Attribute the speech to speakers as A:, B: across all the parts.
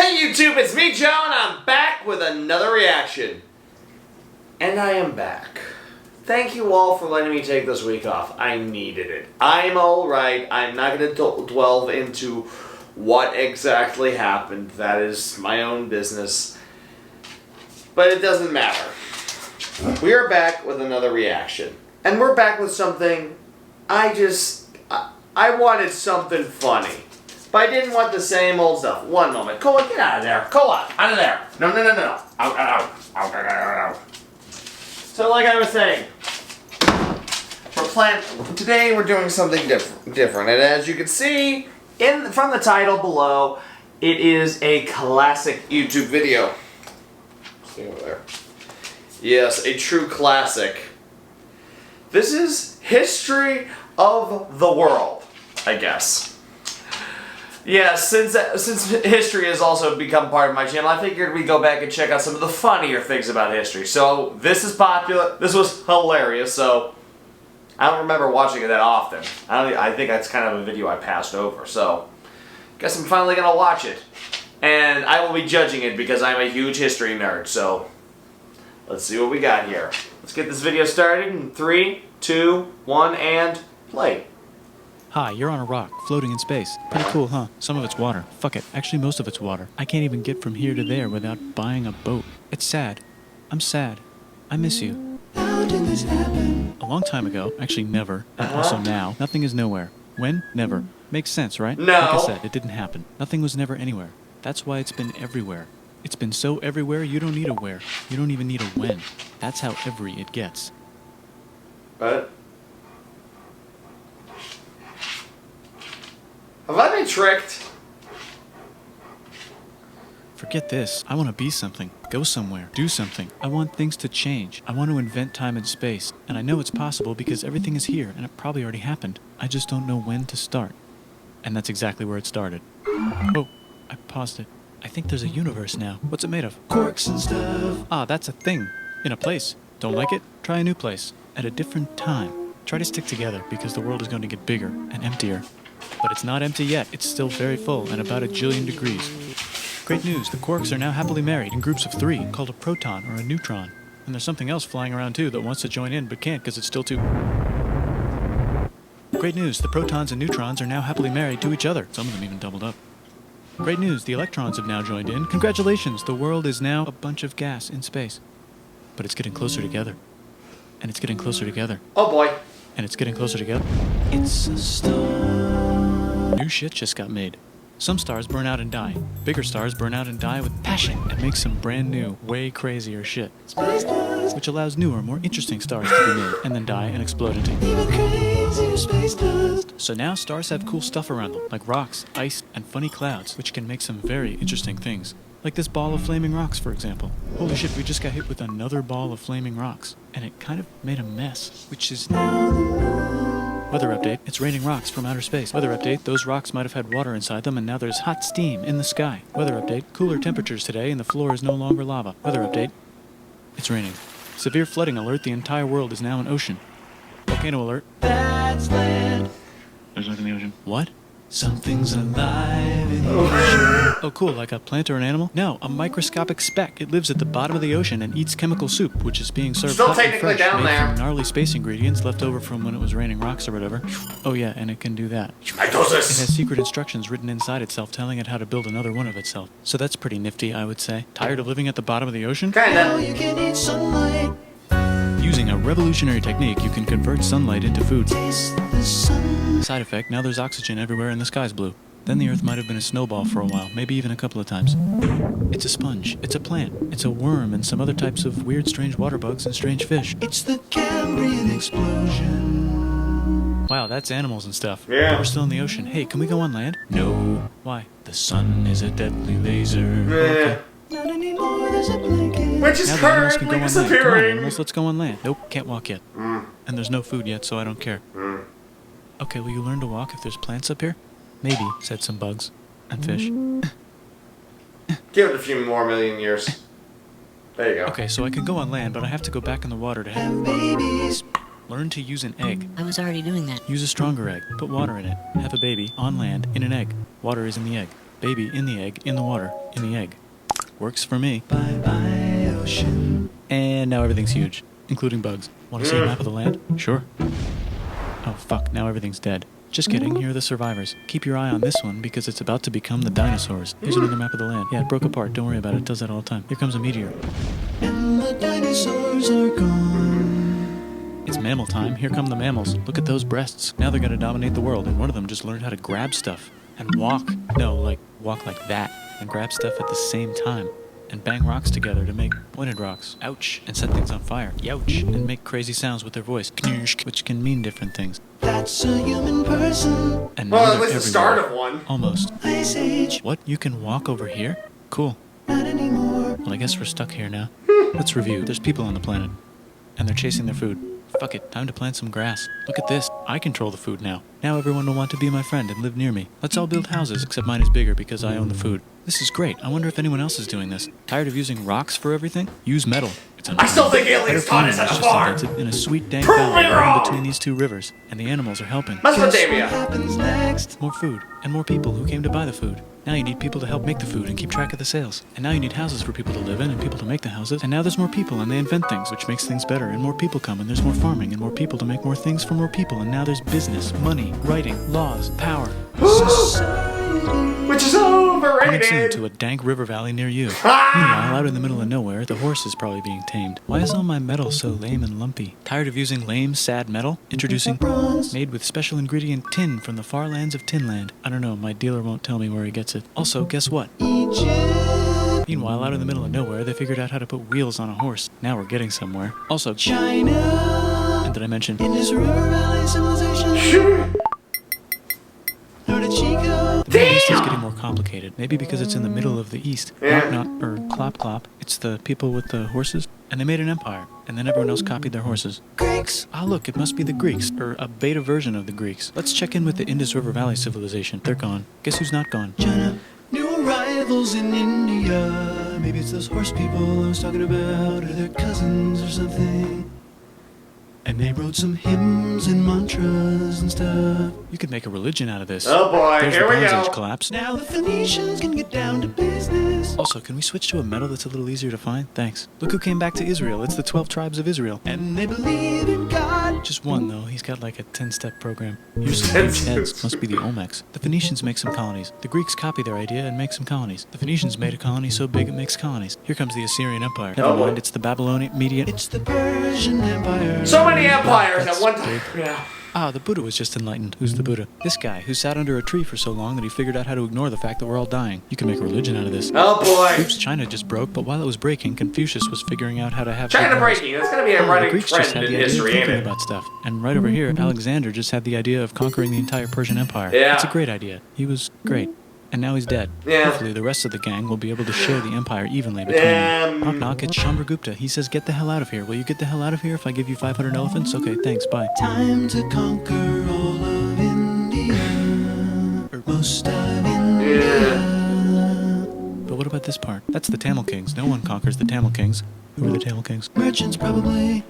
A: Hey YouTube, it's me Joe and I'm back with another reaction. And I am back. Thank you all for letting me take this week off. I needed it. I'm alright. I'm not going to delve into what exactly happened. That is my own business. But it doesn't matter. We are back with another reaction. And we're back with something I wanted something funny. But I didn't want the same old stuff. One moment. Cola, get out of there. Cola, out of there. No. Out. So like I was saying, today we're doing something different. And as you can see from the title below, it is a classic YouTube video. See over there. Yes, a true classic. This is history of the world, I guess. Yeah, since history has also become part of my channel, I figured we'd go back and check out some of the funnier things about history. So, this is popular. This was hilarious, so I don't remember watching it that often. I think that's kind of a video I passed over, so guess I'm finally going to watch it. And I will be judging it because I'm a huge history nerd, so let's see what we got here. Let's get this video started in 3, 2, 1, and play.
B: Hi, you're on a rock, floating in space. Pretty cool, huh? Some of it's water. Fuck it. Actually, most of it's water. I can't even get from here to there without buying a boat. It's sad. I'm sad. I miss you. How did this happen? A long time ago, actually never, and also now, nothing is nowhere. When? Never. Makes sense, right?
A: No.
B: Like I said, it didn't happen. Nothing was never anywhere. That's why it's been everywhere. It's been so everywhere, you don't need a where. You don't even need a when. That's how every it gets.
A: What? Have I been tricked?
B: Forget this. I want to be something. Go somewhere. Do something. I want things to change. I want to invent time and space. And I know it's possible because everything is here and it probably already happened. I just don't know when to start. And that's exactly where it started. Oh, I paused it. I think there's a universe now. What's it made of? Quarks and stuff. Ah, that's a thing. In a place. Don't like it? Try a new place. At a different time. Try to stick together because the world is going to get bigger and emptier. But it's not empty yet. It's still very full and about 1 jillion degrees. Great news, the quarks are now happily married in groups of 3 called a proton or a neutron. And there's something else flying around too that wants to join in but can't because it's still too... Great news, the protons and neutrons are now happily married to each other. Some of them even doubled up. Great news, the electrons have now joined in. Congratulations, the world is now a bunch of gas in space. But it's getting closer together. And it's getting closer together.
A: Oh boy.
B: And it's getting closer together. It's a star. New shit just got made. Some stars burn out and die. Bigger stars burn out and die with passion and make some brand new, way crazier shit. Space dust. Which allows newer, more interesting stars to be made and then die and explode into even crazier space dust. So now stars have cool stuff around them, like rocks, ice, and funny clouds, which can make some very interesting things. Like this ball of flaming rocks, for example. Holy shit, we just got hit with another ball of flaming rocks. And it kind of made a mess, which is now the moon. Weather update, it's raining rocks from outer space. Weather update, those rocks might have had water inside them and now there's hot steam in the sky. Weather update, cooler temperatures today and the floor is no longer lava. Weather update, it's raining. Severe flooding alert, the entire world is now an ocean. Volcano alert. That's land. There's nothing in the ocean. What? Something's alive in the ocean. Oh cool, like a plant or an animal? No, a microscopic speck. It lives at the bottom of the ocean and eats chemical soup, which is being served
A: Still
B: hot and
A: technically
B: fresh,
A: down
B: made
A: there.
B: from gnarly space ingredients left over from when it was raining rocks or whatever. Oh yeah, and it can do that. It has secret instructions written inside itself telling it how to build another one of itself. So that's pretty nifty, I would say. Tired of living at the bottom of the ocean?
A: Kinda.
B: You can eat sunlight. Using a revolutionary technique, you can convert sunlight into food. Side effect, now there's oxygen everywhere and the sky's blue. Then the Earth might have been a snowball for a while, maybe even a couple of times. It's a sponge, it's a plant, it's a worm and some other types of weird strange water bugs and strange fish. It's the Cambrian explosion. Wow, that's animals and stuff.
A: Yeah.
B: We're still in the ocean. Hey, can we go on land? No. Why? The sun is a deadly laser.
A: Yeah.
B: Okay. Not anymore, there's a blanket.
A: Which is
B: Now the animals can
A: currently
B: go on land. Come on,
A: disappearing.
B: animals, let's go on land. Nope, can't walk yet. And there's no food yet, so I don't care. Okay, will you learn to walk if there's plants up here? Maybe, said some bugs. And fish.
A: Give it a few more million years. There you go.
B: Okay, so I can go on land, but I have to go back in the water to have babies. Learn to use an egg.
C: I was already doing that.
B: Use a stronger egg. Put water in it. Have a baby on land in an egg. Water is in the egg. Baby in the egg, in the water, in the egg. Works for me. Bye bye, ocean. And now everything's huge, including bugs. Want to see a map of the land? Sure. Oh fuck, now everything's dead. Just kidding, here are the survivors. Keep your eye on this one because it's about to become the dinosaurs. Here's another map of the land. Yeah, it broke apart, don't worry about it, it does that all the time. Here comes a meteor. And the dinosaurs are gone. It's mammal time, here come the mammals. Look at those breasts. Now they're gonna dominate the world, and one of them just learned how to grab stuff. And walk. No, like, walk like that. And grab stuff at the same time. And bang rocks together to make pointed rocks. Ouch. And set things on fire. Youch. And make crazy sounds with their voice. Knirsch, which can mean different things. That's a human person. And now
A: Well, at
B: they're
A: least the start
B: everywhere.
A: of one.
B: Almost. Ice Age. What? You can walk over here? Cool. Not anymore. Well, I guess we're stuck here now. Let's review. There's people on the planet. And they're chasing their food. Fuck it, time to plant some grass. Look at this. I control the food now. Now everyone will want to be my friend and live near me. Let's all build houses, except mine is bigger because I own the food. This is great. I wonder if anyone else is doing this. Tired of using rocks for everything? Use metal. It's
A: I still think aliens taught us how to farm.
B: in a sweet dank
A: Prove me
B: valley
A: wrong.
B: running between these two rivers, and the animals are helping.
A: Mesopotamia.
B: Guess what happens next? More food, and more people who came to buy the food. Now you need people to help make the food and keep track of the sales. And now you need houses for people to live in and people to make the houses. And now there's more people and they invent things, which makes things better. And more people come and there's more farming and more people to make more things for more people. And now there's business, money, writing, laws, power.
A: Which is
B: Coming soon
A: overrated.
B: to a dank river valley near you. Meanwhile, out in the middle of nowhere, the horse is probably being tamed. Why is all my metal so lame and lumpy? Tired of using lame, sad metal? Introducing bronze, made with special ingredient tin from the far lands of Tinland. I don't know, my dealer won't tell me where he gets it. Also, guess what? Egypt. Meanwhile, out in the middle of nowhere, they figured out how to put wheels on a horse. Now we're getting somewhere. Also, China. And did I mention Indus River Valley Civilization? Lord of Chico. The Middle East is getting more complicated. Maybe because it's in the middle of the East.
A: Yeah.
B: Not, or clop clop. It's the people with the horses. And they made an empire. And then everyone else copied their horses. Greeks! Ah, look, it must be the Greeks. Or a beta version of the Greeks. Let's check in with the Indus River Valley Civilization. They're gone. Guess who's not gone? China. New arrivals in India. Maybe it's those horse people I was talking about. Or their cousins or something. And they wrote some hymns and mantras and stuff. You could make a religion out of this.
A: Oh boy,
B: There's
A: here
B: the
A: we
B: Bronze
A: go.
B: Age collapse. Now the Phoenicians can get down to business. Also, can we switch to a metal that's a little easier to find? Thanks. Look who came back to Israel. It's the 12 tribes of Israel. And they believe in God. Just one, though. He's got like a 10-step program. Here's some huge heads. Must be the Olmecs. The Phoenicians make some colonies. The Greeks copy their idea and make some colonies. The Phoenicians made a colony so big it makes colonies. Here comes the Assyrian Empire. Never mind, it's the Babylonian Median. It's the Persian Empire.
A: So many empires at
B: That's
A: one time.
B: big.
A: Yeah.
B: Ah, the Buddha was just enlightened. Who's the Buddha? This guy, who sat under a tree for so long that he figured out how to ignore the fact that we're all dying. You can make a religion out of this.
A: Oh boy.
B: Oops, China just broke, but while it was breaking, Confucius was figuring out how to have...
A: China
B: good laws.
A: breaking. That's gonna be a
B: Oh, the
A: running
B: Greeks just
A: trend
B: had
A: in
B: the idea of
A: history, ain't
B: thinking
A: it?
B: about stuff. And right over here, Alexander just had the idea of conquering the entire Persian Empire.
A: Yeah.
B: It's a great idea. He was great. And now he's dead.
A: Yeah.
B: Hopefully the rest of the gang will be able to share the empire evenly between them. Knock knock, it's Chandragupta. He says, get the hell out of here. Will you get the hell out of here if I give you 500 elephants? Okay, thanks, bye. Time to conquer all of India. Or most of India. But what about this part? That's the Tamil Kings. No one conquers the Tamil Kings. Who are the Tamil Kings? Merchants, probably.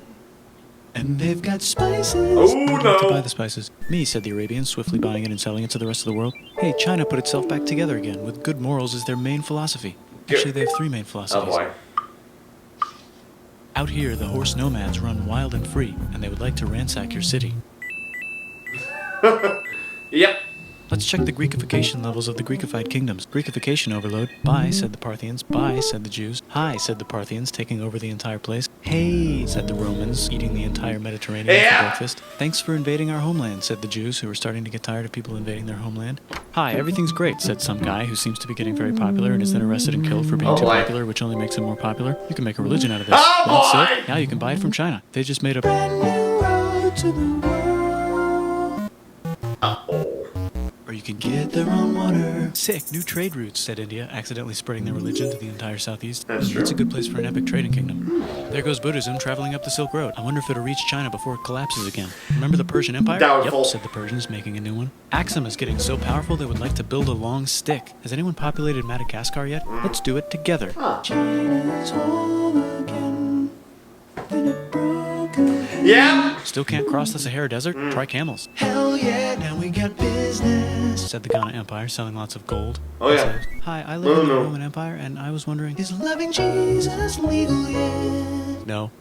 B: And they've got spices.
A: Oh,
B: Who'd like to
A: no.
B: buy the spices? Me, said the Arabians, swiftly buying it and selling it to the rest of the world. Hey, China put itself back together again, with good morals as their main philosophy. Actually, they have 3 main
A: Oh
B: philosophies.
A: boy.
B: Out here, the horse nomads run wild and free, and they would like to ransack your city.
A: Yep.
B: Let's check the Greekification levels of the Greekified kingdoms. Greekification overload. Bye, said the Parthians. Bye, said the Jews. Hi, said the Parthians, taking over the entire place. Hey, said the Romans, eating the entire Mediterranean
A: Yeah.
B: for breakfast. Thanks for invading our homeland, said the Jews, who were starting to get tired of people invading their homeland. Hi, everything's great, said some guy who seems to be getting very popular and is then arrested and killed for being
A: Oh,
B: too
A: boy.
B: popular, which only makes him more popular. You can make a religion out of this.
A: Oh,
B: Want
A: boy.
B: silk? Now you can buy it from China. They just made a brand new road to the world.
A: Uh-oh.
B: Or you can get their own water. Sick, new trade routes, said India, accidentally spreading their religion to the entire southeast.
A: That's true.
B: It's a good place for an epic trading kingdom. There goes Buddhism traveling up the Silk Road. I wonder if it'll reach China before it collapses again. Remember the Persian Empire?
A: Doubtful.
B: Yep, said the Persians, making a new one. Axum is getting so powerful they would like to build a long stick. Has anyone populated Madagascar yet? Let's do it together.
A: Huh.
B: China's home again. Then it broke again.
A: Yeah.
B: Still can't cross the Sahara Desert? Try camels. Hell yeah, now we got business, said the Ghana Empire, selling lots of gold.
A: Oh, yeah.
B: Said, hi, I live in the Roman Empire, and I was wondering, is loving Jesus legal yet? No.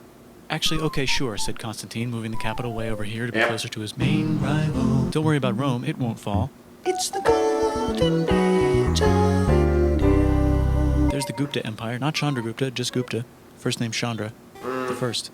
B: Actually, okay, sure, said Constantine, moving the capital way over here to be closer to his main rival. Don't worry about Rome, it won't fall. It's the golden age of India. There's the Gupta Empire, not Chandragupta, just Gupta. First name Chandra. The first.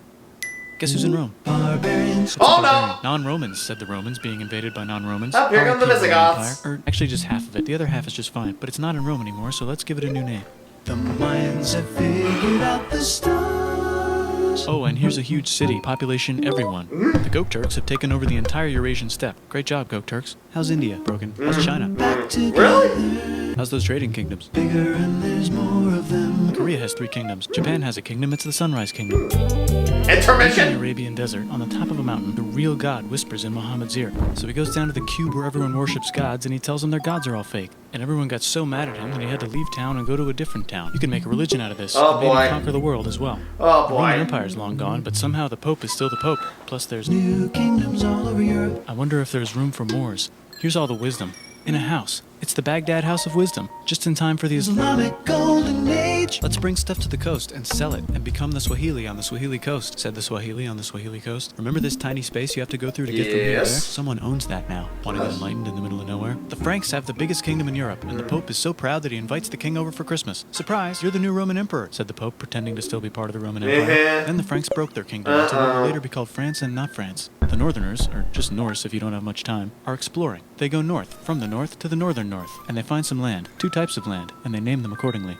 B: Guess who's in Rome? Barbarians.
A: Oh no!
B: Non-Romans, said the Romans, being invaded by non-Romans.
A: Oh, here come the Visigoths.
B: Or actually just half of it. The other half is just fine, but it's not in Rome anymore, so let's give it a new name. The Mayans have figured out the stars. Oh, and here's a huge city, population everyone. The Gok Turks have taken over the entire Eurasian steppe. Great job, Gok Turks. How's India? Broken. How's China? Back together.
A: Really?
B: How's those trading kingdoms? Bigger and there's more of them. Korea has 3 kingdoms. Japan has a kingdom, it's the Sunrise Kingdom. In the
A: Intermission!
B: Arabian desert, on the top of a mountain, the real God whispers in Muhammad's ear. So he goes down to the cube where everyone worships gods, and he tells them their gods are all fake. And everyone got so mad at him that he had to leave town and go to a different town. You can make a religion out of this.
A: Oh,
B: and maybe
A: boy.
B: conquer the world as well.
A: Oh
B: The Roman
A: boy.
B: Empire's long gone, but somehow the Pope is still the Pope. Plus there's new kingdoms all over Europe. I wonder if there's room for Moors. Here's all the wisdom. In a house. It's the Baghdad House of Wisdom, just in time for the Islamic Golden Age. Let's bring stuff to the coast and sell it and become the Swahili on the Swahili coast, said the Swahili on the Swahili coast. Remember this tiny space you have to go through to get from here to there?
A: Yes.
B: Someone owns that now. Want to get enlightened in the middle of nowhere? The Franks have the biggest kingdom in Europe, and the Pope is so proud that he invites the king over for Christmas. Surprise, you're the new Roman emperor, said the Pope, pretending to still be part of the Roman Empire. Then the Franks broke their kingdom until it would later be called France and not France. The Northerners, or just Norse if you don't have much time, are exploring. They go north, from the north to the northern north, and they find some land, 2 types of land, and they name them accordingly.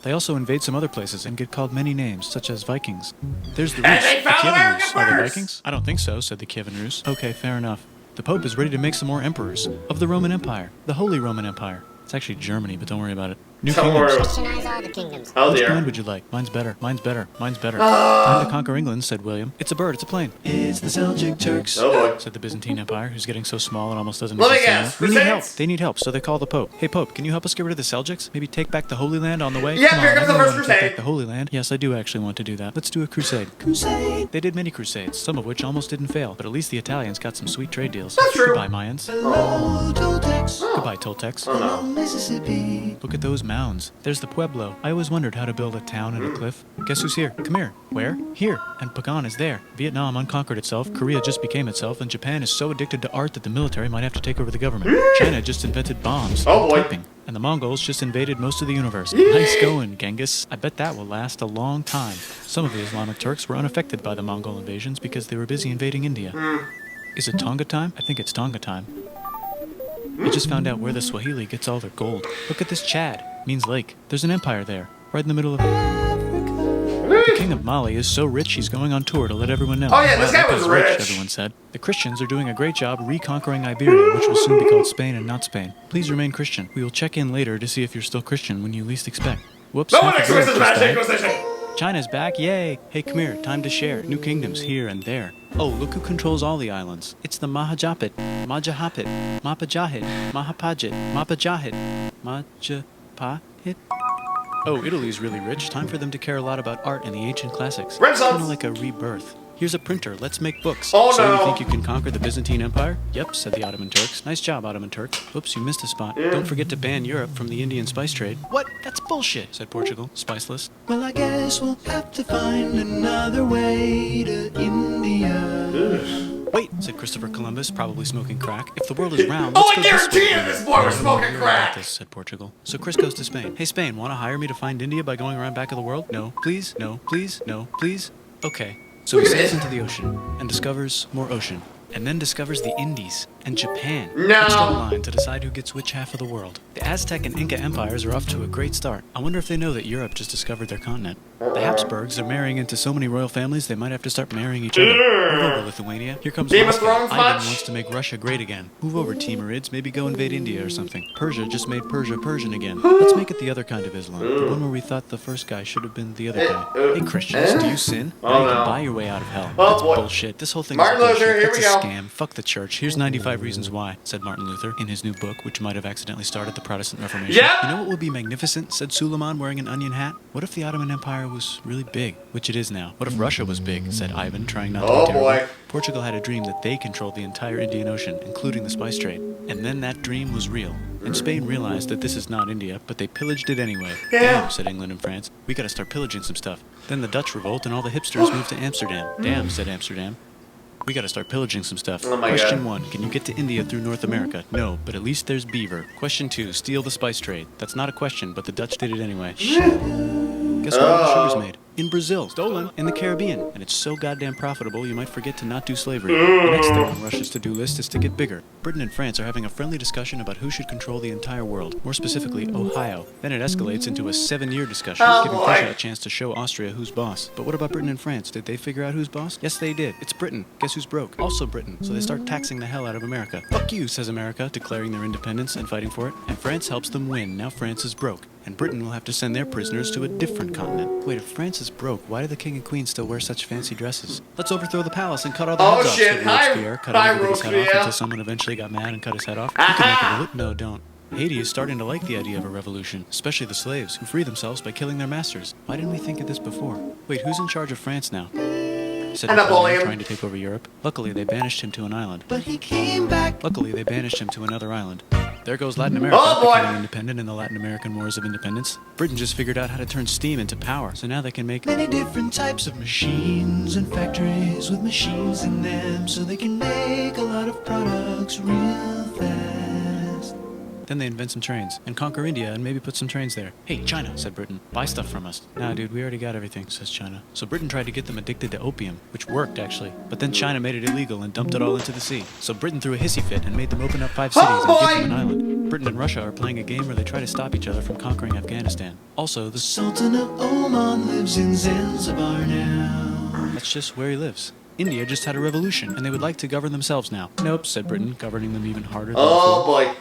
B: They also invade some other places and get called many names, such as Vikings. There's the
A: And
B: Rus,
A: they
B: the
A: found
B: Kievan
A: American
B: Rus. Are they
A: birds!
B: Vikings? I don't think so, said the Kievan Rus. Okay, fair enough. The Pope is ready to make some more emperors of the Roman Empire, the Holy Roman Empire. It's actually Germany, but don't worry about it. New
A: Don't
B: kingdoms.
A: worry.
C: Christianize all the kingdoms.
A: Oh
B: Which
A: dear.
B: brand would you like? Mine's better. Mine's better. Mine's better. Time to conquer England, said William. It's a bird. It's a plane. It's the Seljuk Turks.
A: Oh boy.
B: Said the Byzantine Empire, who's getting so small it almost doesn't
A: Let me
B: exist
A: guess,
B: anymore. We need help.
A: Crusades?
B: They need help, so they call the Pope. Hey, Pope, can you help us get rid of the Seljuks? Maybe take back the Holy Land on the way?
A: Yeah,
B: Come
A: here
B: on,
A: comes the
B: everyone
A: first
B: wants to take
A: crusade.
B: back the Holy Land. Yes, I do actually want to do that. Let's do a crusade. Crusade! They did many crusades, some of which almost didn't fail, but at least the Italians got some sweet trade deals.
A: That's true.
B: Goodbye, Mayans.
C: Hello, Toltecs.
B: Goodbye, Toltecs.
A: Oh no.
C: Mississippi.
B: Look at those mounds. There's the Pueblo. I always wondered how to build a town in a cliff. Guess who's here? Come here. Where? Here. And Pagan is there. Vietnam unconquered itself. Korea just became itself. And Japan is so addicted to art that the military might have to take over the government. China just invented bombs.
A: Oh,
B: and
A: boy.
B: typing. And the Mongols just invaded most of the universe. Nice going, Genghis. I bet that will last a long time. Some of the Islamic Turks were unaffected by the Mongol invasions because they were busy invading India. Is it Tonga time? I think it's Tonga time. I just found out where the Swahili gets all their gold. Look at this Chad. Means lake. There's an empire there. Right in the middle of Africa. The king of Mali is so rich he's going on tour to let everyone know.
A: Oh, yeah, this
B: Wow,
A: guy
B: that
A: was
B: guy's
A: rich.
B: Everyone said. The Christians are doing a great job reconquering Iberia, which will soon be called Spain and not Spain. Please remain Christian. We will check in later to see if you're still Christian when you least expect. Whoops.
A: No one
B: half a beer
A: expects
B: just
A: Magic
B: died.
A: Inquisition!
B: China's back, yay! Hey, come here, time to share. New kingdoms here and there. Oh, look who controls all the islands. It's the Mahajapit, Majapahit, Mapajahit, Mahapajit, Mapajahit, Majapahit. Oh, Italy's really rich. Time for them to care a lot about art and the ancient classics.
A: Renaissance.
B: Kind of like a rebirth. Here's a printer. Let's make books.
A: Oh,
B: so
A: no.
B: you think you can conquer the Byzantine Empire? Yep, said the Ottoman Turks. Nice job, Ottoman Turks. Oops, you missed a spot. Don't forget to ban Europe from the Indian spice trade. What? That's bullshit, said Portugal, spiceless. Well, I guess we'll have to find another way to India. Wait, said Christopher Columbus, probably smoking crack. If the world is round,
A: Oh,
B: let's
A: I
B: go this
A: guarantee
B: way.
A: you this boy was smoking
B: You're right about
A: crack!
B: this, said Portugal. So Chris goes to Spain. Hey, Spain, want to hire me to find India by going around back of the world? No, please, no, please, no, please. Okay. So he
A: Look at
B: sails
A: this.
B: into the ocean and discovers more ocean. And then discovers the Indies and Japan.
A: No.
B: Let's draw a line to decide who gets which half of the world. The Aztec and Inca empires are off to a great start. I wonder if they know that Europe just discovered their continent. The Habsburgs are marrying into so many royal families they might have to start marrying each other. Move over, Lithuania. Here comes
A: Game of
B: Moscow.
A: Thrones
B: Ivan
A: much?
B: wants to make Russia great again. Move over, Timurids. Maybe go invade India or something. Persia just made Persia Persian again. Let's make it the other kind of Islam. The one where we thought the first guy should have been the other guy. Hey, Christians, do you sin?
A: Oh,
B: Now you
A: no.
B: can buy your way out of hell.
A: Oh,
B: That's
A: boy.
B: bullshit. This whole thing
A: Martin
B: is bullshit.
A: Luther, here
B: That's
A: we
B: a
A: go.
B: scam. Fuck the church. Here's 95% 5 Reasons Why, said Martin Luther in his new book, which might have accidentally started the Protestant Reformation.
A: Yep.
B: You know what would be magnificent, said Suleiman wearing an onion hat? What if the Ottoman Empire was really big, which it is now? What if Russia was big, said Ivan, trying not to
A: Oh,
B: be terrible.
A: boy.
B: Portugal had a dream that they controlled the entire Indian Ocean, including the spice trade. And then that dream was real. And Spain realized that this is not India, but they pillaged it anyway.
A: Yeah.
B: Damn, said England and France. We gotta start pillaging some stuff. Then the Dutch revolt and all the hipsters moved to Amsterdam. Damn, said Amsterdam. We gotta start pillaging some stuff.
A: Oh my
B: Question
A: God.
B: 1. Can you get to India through North America? No, but at least there's beaver. Question 2. Steal the spice trade. That's not a question, but the Dutch did it anyway. Guess where all the sugar's made? In Brazil. Stolen. In the Caribbean. And it's so goddamn profitable, you might forget to not do slavery. The next thing on Russia's to-do list is to get bigger. Britain and France are having a friendly discussion about who should control the entire world. More specifically, Ohio. Then it escalates into a 7-year discussion,
A: Oh,
B: giving
A: boy.
B: Prussia a chance to show Austria who's boss. But what about Britain and France? Did they figure out who's boss? Yes, they did. It's Britain. Guess who's broke? Also Britain. So they start taxing the hell out of America. Fuck you, says America, declaring their independence and fighting for it. And France helps them win. Now France is broke. And Britain will have to send their prisoners to a different continent. Wait, if France is broke, why do the king and queen still wear such fancy dresses? Let's overthrow the palace and cut all the
A: Oh,
B: heads off,
A: shit.
B: said
A: Hi-
B: Robespierre, cutting
A: hi,
B: everybody's head off
A: Robespierre.
B: until someone eventually got mad and cut his head off. You can make a bullet? No, don't. Haiti is starting to like the idea of a revolution, especially the slaves, who free themselves by killing their masters. Why didn't we think of this before? Wait, who's in charge of France now? Said
A: Napoleon.
B: trying to take over Europe. Luckily, they banished him to an island.
C: But he came back.
B: Luckily, they banished him to another island. There goes Latin America,
A: Oh, boy.
B: becoming independent in the Latin American Wars of Independence. Britain just figured out how to turn steam into power, so now they can make
C: Many different types of machines and factories with machines in them, so they can make a lot of products real fast.
B: Then they invent some trains and conquer India and maybe put some trains there. Hey, China, said Britain, buy stuff from us. Nah, dude, we already got everything, says China. So Britain tried to get them addicted to opium, which worked, actually. But then China made it illegal and dumped it all into the sea. So Britain threw a hissy fit and made them open up 5 cities and give them an island. Britain and Russia are playing a game where they try to stop each other from conquering Afghanistan. Also, the
C: Sultan of Oman lives in Zanzibar now.
B: That's just where he lives. India just had a revolution, and they would like to govern themselves now. Nope, said Britain, governing them even harder than
A: Oh,
B: before.
A: boy.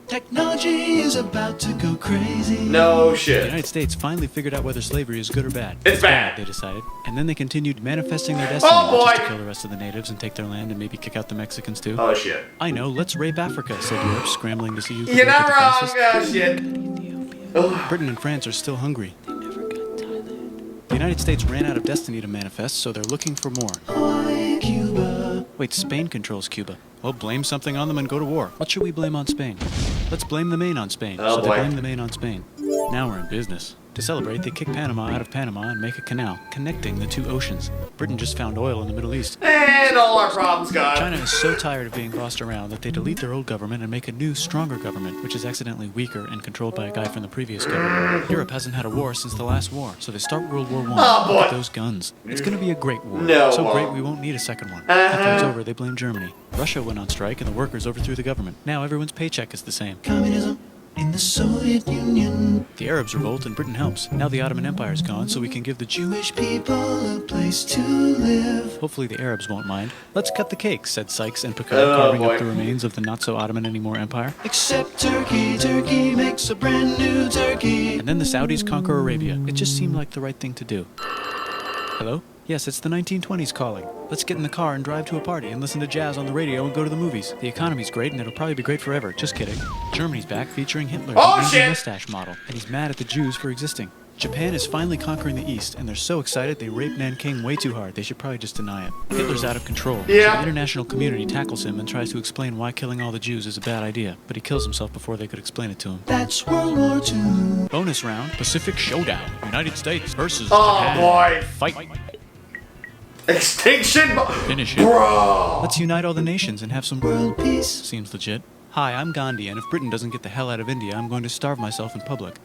C: Technology is about to go crazy.
A: No
B: The
A: shit.
B: United States finally figured out whether slavery is good or bad.
A: It's bad.
B: They decided. And then they continued manifesting their destiny,
A: Oh,
B: which is
A: boy.
B: to kill the rest of the natives and take their land and maybe kick out the Mexicans too.
A: Oh, shit.
B: I know, let's rape Africa, said Europe, scrambling to see who could
A: You're
B: make
A: not
B: it the
A: wrong.
B: fastest.
A: Oh, shit. Ugh.
B: Britain and France are still hungry.
C: They never got Thailand.
B: The United States ran out of destiny to manifest, so they're looking for more.
C: Hawaii, Cuba.
B: Wait, Spain controls Cuba. Well, blame something on them and go to war. What should we blame on Spain? Let's blame the Maine on Spain.
A: Oh,
B: so
A: boy.
B: they blame the Maine on Spain. Now we're in business. To celebrate, they kick Panama out of Panama and make a canal, connecting the 2 oceans. Britain just found oil in the Middle East.
A: And all our problems gone.
B: China is so tired of being bossed around that they delete their old government and make a new, stronger government, which is accidentally weaker and controlled by a guy from the previous government. Europe hasn't had a war since the last war, so they start World War I.
A: Oh, boy.
B: Look at those guns. It's gonna be a great war.
A: No,
B: so
A: it
B: great
A: won't.
B: we won't need a second one. After it's over, they blame Germany. Russia went on strike and the workers overthrew the government. Now everyone's paycheck is the same.
C: Communism in the Soviet Union.
B: The Arabs revolt and Britain helps. Now the Ottoman Empire's gone, so we can give the
C: Jewish people a place to live.
B: Hopefully the Arabs won't mind. Let's cut the cake, said Sykes and Picard,
A: Oh,
B: carving
A: boy.
B: up the remains of the not-so-Ottoman anymore empire.
C: Except Turkey. Turkey makes a brand new turkey.
B: And then the Saudis conquer Arabia. It just seemed like the right thing to do. Hello? Yes, it's the 1920s calling. Let's get in the car and drive to a party and listen to jazz on the radio and go to the movies. The economy's great and it'll probably be great forever. Just kidding. Germany's back featuring Hitler,
A: Oh,
B: the angry
A: shit!
B: mustache model, and he's mad at the Jews for existing. Japan is finally conquering the East, and they're so excited they rape Nanking way too hard. They should probably just deny it. Hitler's out of control.
A: Yeah.
B: So the international community tackles him and tries to explain why killing all the Jews is a bad idea, but he kills himself before they could explain it to him.
C: That's World War II.
B: Bonus round, Pacific Showdown. United States versus
A: Oh,
B: Japan.
A: boy.
B: Fight.
A: Extinction.
B: Finish it.
A: Bro.
B: Let's unite all the nations and have some
C: World peace.
B: Seems legit. Hi, I'm Gandhi, and if Britain doesn't get the hell out of India, I'm going to starve myself in public.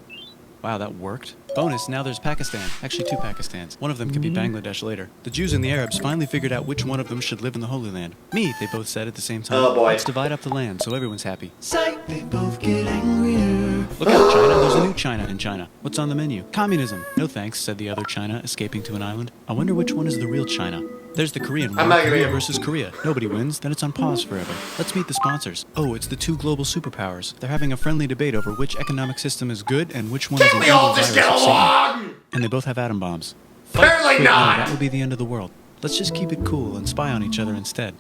B: Wow, that worked. Bonus, now there's Pakistan. Actually, 2 Pakistans. One of them could be Bangladesh later. The Jews and the Arabs finally figured out which one of them should live in the Holy Land. Me, they both said at the same time.
A: Oh, boy.
B: Let's divide up the land so everyone's happy.
C: Psych. They both get angrier.
B: Look out, China. There's a new China in China. What's on the menu? Communism. No thanks, said the other China, escaping to an island. I wonder which one is the real China. There's the Korean war.
A: I'm not gonna
B: Korea
A: get-
B: versus Korea. Nobody wins, then it's on pause forever. Let's meet the sponsors. Oh, it's the 2 global superpowers. They're having a friendly debate over which economic system is good and which one is
A: Can
B: an
A: we all
B: evil
A: just
B: virus
A: get
B: of Satan.
A: along?
B: And they both have atom bombs.
A: Apparently
B: Wait, no,
A: not.
B: that would be the end of the world. Let's just keep it cool and spy on each other instead.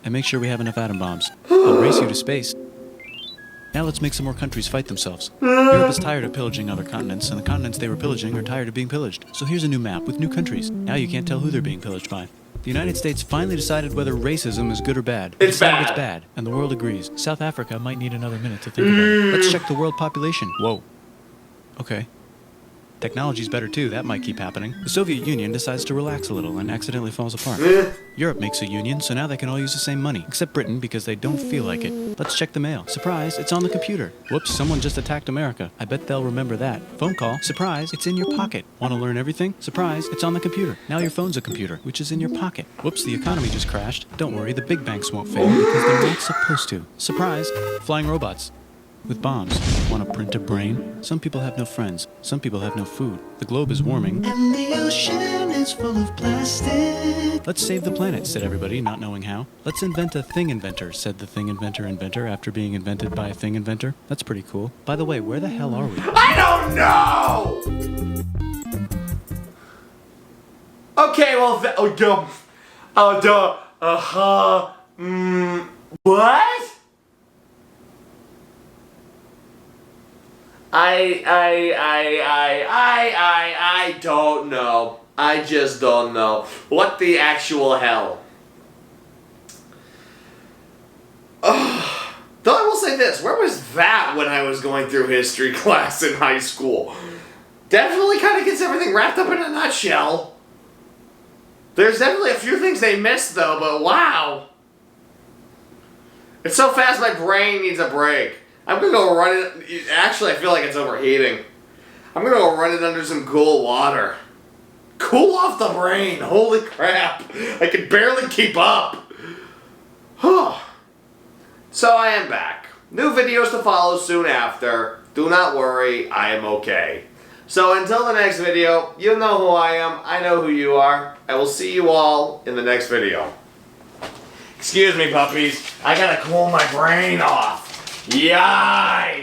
B: And make sure we have enough atom bombs. I'll race you to space. Now let's make some more countries fight themselves. Europe is tired of pillaging other continents, and the continents they were pillaging are tired of being pillaged. So here's a new map with new countries. Now you can't tell who they're being pillaged by. The United States finally decided whether racism is good or bad.
A: It's
B: Decided
A: bad.
B: It's bad, and the world agrees. South Africa might need another minute to think about it. Let's check the world population. Whoa. Okay. Technology's better too, that might keep happening. The Soviet Union decides to relax a little and accidentally falls apart. Europe makes a union, so now they can all use the same money, except Britain because they don't feel like it. Let's check the mail. Surprise, it's on the computer. Whoops, someone just attacked America. I bet they'll remember that. Phone call. Surprise, it's in your pocket. Want to learn everything? Surprise, it's on the computer. Now your phone's a computer, which is in your pocket. Whoops, the economy just crashed. Don't worry, the big banks won't fail because they're not supposed to. Surprise, flying robots. With bombs. Want to print a brain? Some people have no friends. Some people have no food. The globe is warming.
C: And the ocean is full of plastic.
B: Let's save the planet, said everybody, not knowing how. Let's invent a thing inventor, said the thing inventor after being invented by a thing inventor. That's pretty cool. By the way, where the hell are we?
A: I don't know! Okay, well, what? I don't know. I just don't know. What the actual hell? Though I will say this, where was that when I was going through history class in high school? Definitely kind of gets everything wrapped up in a nutshell. There's definitely a few things they missed though, but wow. It's so fast my brain needs a break. I'm gonna go run it. Actually, I feel like it's overheating. I'm gonna go run it under some cool water. Cool off the brain. Holy crap. I can barely keep up. So I am back. New videos to follow soon after. Do not worry, I am okay. So until the next video, you know who I am. I know who you are. I will see you all in the next video. Excuse me, puppies. I gotta cool my brain off. Yikes!